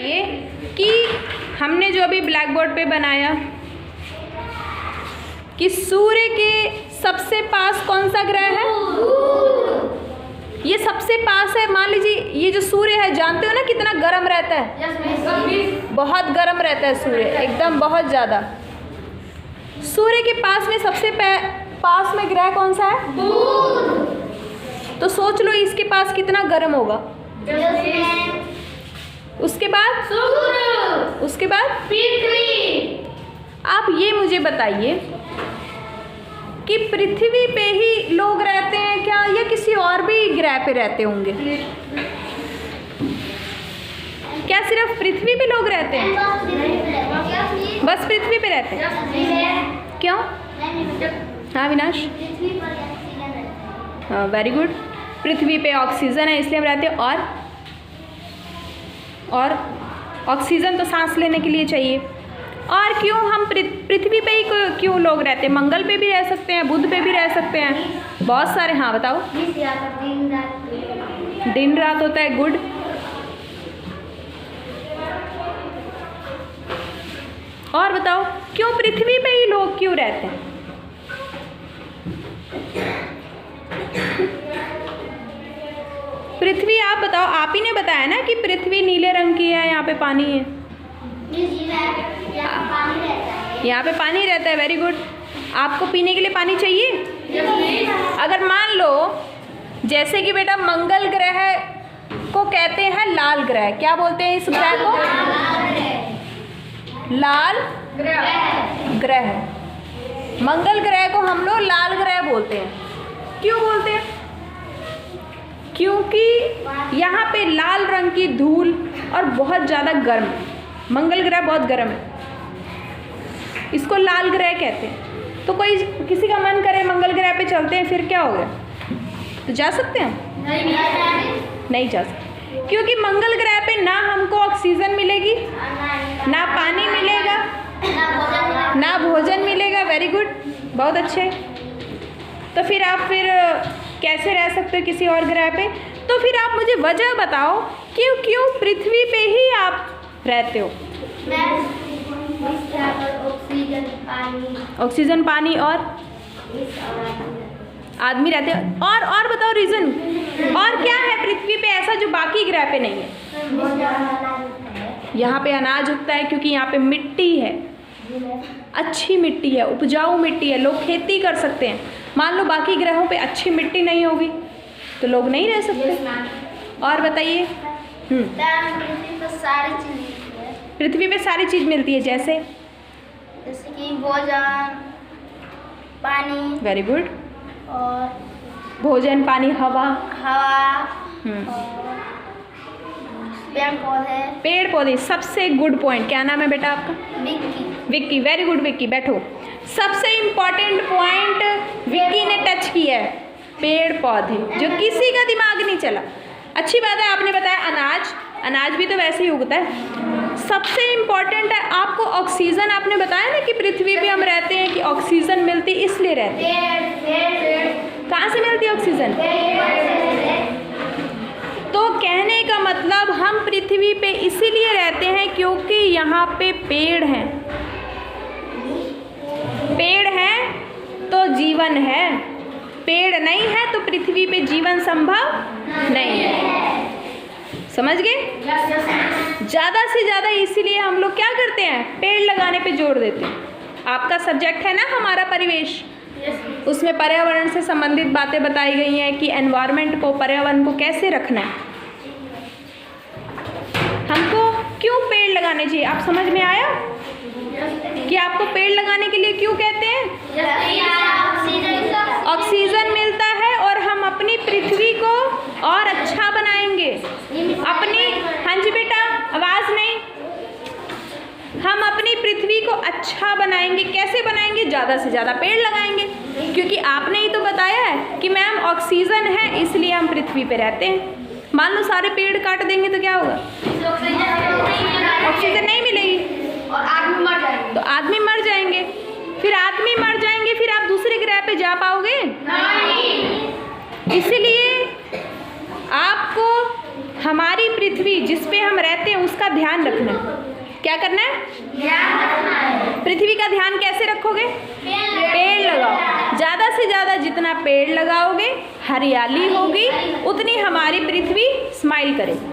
बताइए कि हमने जो अभी ब्लैक बोर्ड पे बनाया कि सूर्य के सबसे पास कौन सा ग्रह है? ये सबसे पास है। मान लीजिए ये जो सूर्य है, जानते हो ना कितना गर्म रहता है? बहुत गर्म रहता है सूर्य, एकदम बहुत ज़्यादा। सूर्य के पास में सबसे पास में ग्रह कौन सा है? तो सोच लो इसके पास कितना गर्म होगा। उसके बाद पृथ्वी। आप ये मुझे बताइए कि पृथ्वी पे ही लोग रहते हैं क्या, या किसी और भी ग्रह पे रहते होंगे? क्या सिर्फ पृथ्वी पे लोग रहते हैं? बस पृथ्वी पे रहते हैं। क्यों? हाँ विनाश, हाँ वेरी गुड। पृथ्वी पे ऑक्सीजन है इसलिए हम रहते हैं। और ऑक्सीजन तो सांस लेने के लिए चाहिए। और क्यों हम पृथ्वी पे ही क्यों लोग रहते हैं? मंगल पे भी रह सकते हैं, बुध पे भी रह सकते हैं, बहुत सारे। हाँ बताओ। दिन रात होता है, गुड। और बताओ क्यों पृथ्वी पे ही लोग क्यों रहते हैं? पृथ्वी, आप बताओ। आप ही ने बताया ना कि पृथ्वी नीले रंग की है, यहाँ पे पानी है। यहाँ पे पानी रहता है, वेरी गुड। आपको पीने के लिए पानी चाहिए? अगर मान लो जैसे कि बेटा मंगल ग्रह को कहते हैं लाल ग्रह, क्या बोलते हैं इस ग्रह को? लाल ग्रह। मंगल ग्रह को हम लोग लाल ग्रह बोलते हैं। क्यों बोलते हैं? क्योंकि यहाँ पे लाल रंग की धूल और बहुत ज़्यादा गर्म है। मंगल ग्रह बहुत गर्म है, इसको लाल ग्रह कहते हैं। तो कोई किसी का मन करे मंगल ग्रह पे चलते हैं, फिर क्या हो गया? तो जा सकते हैं? नहीं जा सकते, क्योंकि मंगल ग्रह पे ना हमको ऑक्सीजन मिलेगी, ना पानी मिलेगा, ना भोजन मिलेगा। वेरी गुड, बहुत अच्छे। तो फिर आप कैसे रह सकते हो किसी और ग्रह पे? तो फिर आप मुझे वजह बताओ क्यों पृथ्वी पे ही आप रहते हो? ऑक्सीजन, पानी और आदमी रहते हैं। और बताओ रीजन। और क्या है पृथ्वी पे ऐसा जो बाकी ग्रह पे नहीं है? यहाँ पे अनाज उगता है क्योंकि यहाँ पे मिट्टी है, अच्छी मिट्टी है, उपजाऊ मिट्टी है, लोग खेती कर सकते हैं। मान लो बाकी ग्रहों पे अच्छी मिट्टी नहीं होगी तो लोग नहीं रह सकते। और बताइए। पृथ्वी पे सारी चीज़ मिलती है, जैसे कि भोजन, पानी। Very good. और भोजन, पानी, हवा। पेड़ पौधे। सबसे गुड पॉइंट। क्या नाम है बेटा आपका? विक्की। वेरी गुड विक्की, बैठो। सबसे इम्पॉर्टेंट पॉइंट विक्की ने टच किया है, पेड़ पौधे, जो किसी का दिमाग नहीं चला। अच्छी बात है आपने बताया। अनाज भी तो वैसे ही उगता है। सबसे इम्पॉर्टेंट है आपको ऑक्सीजन। आपने बताया ना कि पृथ्वी पे हम रहते हैं कि ऑक्सीजन मिलती, इसलिए रहते हैं। कहाँ से मिलती है ऑक्सीजन? तो कहने का मतलब हम पृथ्वी पे इसीलिए रहते हैं क्योंकि यहाँ पे पेड़ हैं। पेड़ हैं तो जीवन है, पेड़ नहीं है तो पृथ्वी पे जीवन संभव नहीं है। समझ गए? ज़्यादा से ज़्यादा इसीलिए हम लोग क्या करते हैं? पेड़ लगाने पे जोर देते हैं। आपका सब्जेक्ट है ना हमारा परिवेश, उसमें पर्यावरण से संबंधित बातें बताई गई हैं कि एनवायरनमेंट को, पर्यावरण को कैसे रखना है। हमको क्यों पेड़ लगाने चाहिए? आप समझ में आया कि आपको पेड़ लगाने के लिए क्यों कहते हैं? ऑक्सीजन मिलता है और हम अपनी पृथ्वी को और अच्छा बनाएंगे। अपनी, हाँ जी बेटा, आवाज़ नहीं। हम अपनी पृथ्वी को अच्छा बनाएंगे। कैसे बनाएंगे? ज़्यादा से ज़्यादा पेड़ लगाएंगे, क्योंकि आपने ही तो बताया है कि मैम ऑक्सीजन है इसलिए हम पृथ्वी पे रहते हैं। मान लो सारे पेड़ काट देंगे तो क्या होगा? ऑक्सीजन नहीं मिलेगी और आदमी मर जाएंगे। तो आदमी मर जाएंगे। फिर आदमी मर जाएंगे, फिर आप दूसरे ग्रह पे जा पाओगे? नहीं। इसलिए आपको हमारी पृथ्वी जिस पे हम रहते कहते हैं उसका ध्यान रखना है। क्या करना है? पृथ्वी का ध्यान कैसे रखोगे? पेड़ लगाओ। ज़्यादा से ज़्यादा जितना पेड़ लगाओगे, हरियाली होगी, उतनी हमारी पृथ्वी स्माइल करेगी।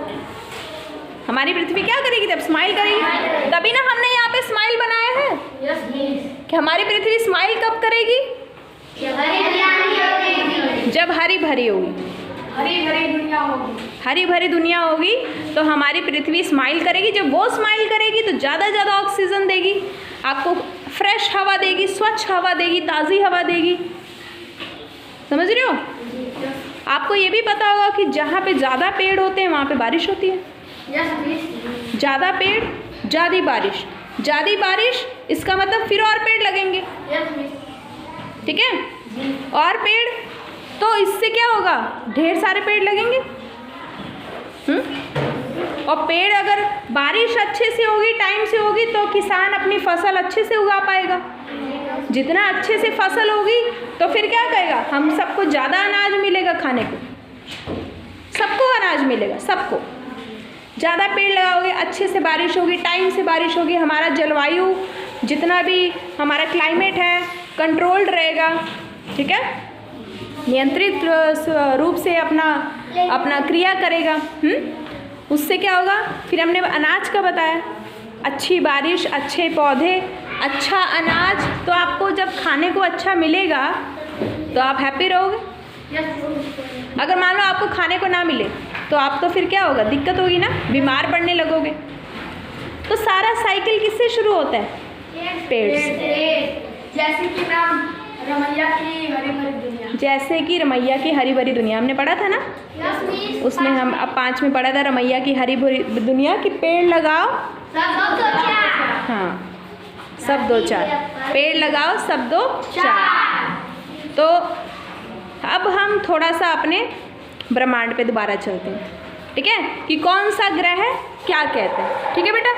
हमारी पृथ्वी क्या करेगी? जब स्माइल करेगी, तभी ना हमने यहाँ पे स्माइल बनाया है। कि हमारी पृथ्वी स्माइल कब करेगी? जब हरी भरी होगी, हरी भरी दुनिया होगी तो हमारी पृथ्वी स्माइल करेगी। जब वो स्माइल करेगी तो ज़्यादा ज़्यादा ऑक्सीजन देगी, आपको फ्रेश हवा देगी, स्वच्छ हवा देगी, ताज़ी हवा देगी। समझ रहे हो? आपको ये भी पता होगा कि जहाँ पे ज़्यादा पेड़ होते हैं वहाँ पे बारिश होती है। ज़्यादा पेड़ ज़्यादा बारिश, ज़्यादा बारिश इसका मतलब फिर और पेड़ लगेंगे। ठीक है? और पेड़ तो इससे क्या होगा? ढेर सारे पेड़ लगेंगे। और पेड़ अगर बारिश अच्छे से होगी, टाइम से होगी, तो किसान अपनी फसल अच्छे से उगा पाएगा। जितना अच्छे से फसल होगी तो फिर क्या कहेगा? हम सबको ज़्यादा अनाज मिलेगा खाने को, सबको अनाज मिलेगा, सबको। ज़्यादा पेड़ लगाओगे, अच्छे से बारिश होगी, टाइम से बारिश होगी, हमारा जलवायु जितना भी हमारा क्लाइमेट है कंट्रोल्ड रहेगा। ठीक है? नियंत्रित रूप से अपना क्रिया करेगा। उससे क्या होगा? फिर हमने अनाज का बताया, अच्छी बारिश, अच्छे पौधे, अच्छा अनाज, तो आपको जब खाने को अच्छा मिलेगा तो आप हैप्पी रहोगे। अगर मान लो आपको खाने को ना मिले तो आप तो फिर क्या होगा? दिक्कत होगी ना, बीमार पड़ने लगोगे। तो सारा साइकिल किससे शुरू होता है? पेड़ से। जैसे कि रमैया की हरी भरी दुनिया, जैसे कि रमैया की हरी भरी दुनिया हमने पढ़ा था ना, उसमें हम अब 5 में पढ़ा था रमैया की हरी भरी दुनिया की पेड़ लगाओ हाँ, सब 2 4 पेड़ लगाओ, सब 2 4। तो अब हम थोड़ा सा अपने ब्रह्मांड पे दोबारा चलते हैं। ठीक है? कि कौन सा ग्रह क्या कहते हैं। ठीक है बेटा?